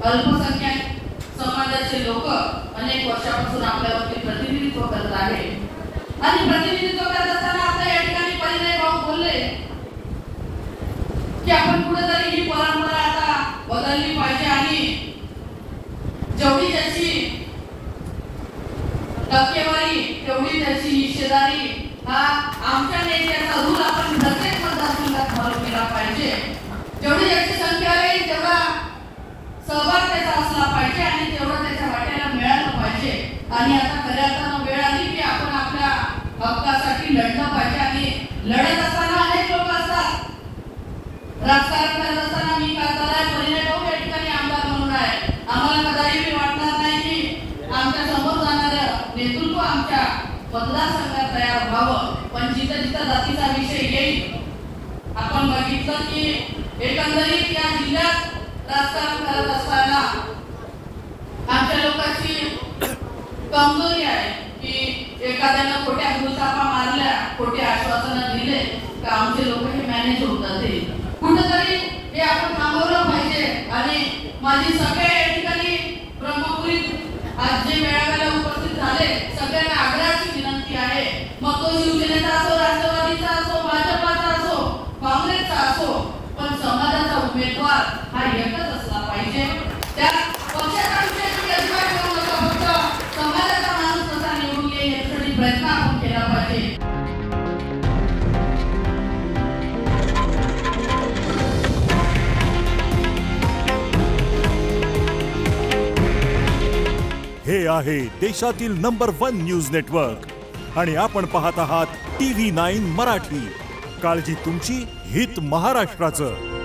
अल्पसंख्याक समाजाचे लोक अनेक वर्षापासून आपल्यावरती प्रतिनिधित्व करत आहे आणि प्रतिनिधित्व करत असताना आता या ठिकाणी परिणय भाऊ बोलले की आपण कुठेतरी ही परंपरा आता बदलली पाहिजे आणि जेवढी त्याची टक्केवारी तेवढी त्याची हिस्सेदारी हा आमच्या नेत्याचा रूल आपण प्रत्येक मतदारसंघात फॉलो केला पाहिजे। जेवढी त्याची संख्या आहे तेवढा सहभाग त्याचा असला पाहिजे आणि तेवढं त्याच्या वाट्याला मिळालं पाहिजे आणि आता खऱ्या अर्थानं वेळ आली की आपण आपल्या हक्कासाठी लढलं पाहिजे आणि लढत असताना अनेक लोक असतात। राजकारण करत असताना मी खासदार आहे, परिणय भाऊ या ठिकाणी आमदार म्हणून आहे, आम्हाला कदाचिही वाटणार नाही की आमच्या समोर जाणारं नेतृत्व आमच्या मतदारसंघात तयार व्हावं, पण जिथं जिथं जातीचा विषय येईल आपण बघितलं की एकंदरीत या जिल्ह्यात राजकारण करत असताना आमच्या लोकांची कमजोरी आहे की एखाद्यानं खोट्या गुलचापा मारल्या, खोटे आश्वासनं दिले का आमचे लोक हे मॅनेज होऊन जाते। कुठेतरी हे आपण थांबवलं पाहिजे आणि माझी सगळ्या या ठिकाणी ब्रह्मपुरीत आज जे मेळाव्याला उपस्थित झाले सगळ्यांना आग्रहाची विनंती आहे, मग तो शिवसेनेचा असो, राष्ट्रवादीचा असो, भाजपाचा असो, काँग्रेसचा असो, पण समाजाचा उमेदवार हा एकच असला पाहिजे। त्या पक्षाचा विषय तुम्ही अजिबात करू नका, फक्त समाजाचा माणूस कसा निवडून येईल यासाठी प्रयत्न आपण केला पाहिजे। हे आहे देशातील नंबर 1 न्यूज नेटवर्क आणि आपण पाहत आहात TV9 मराठी। काळजी तुमची, हित महाराष्ट्राचं।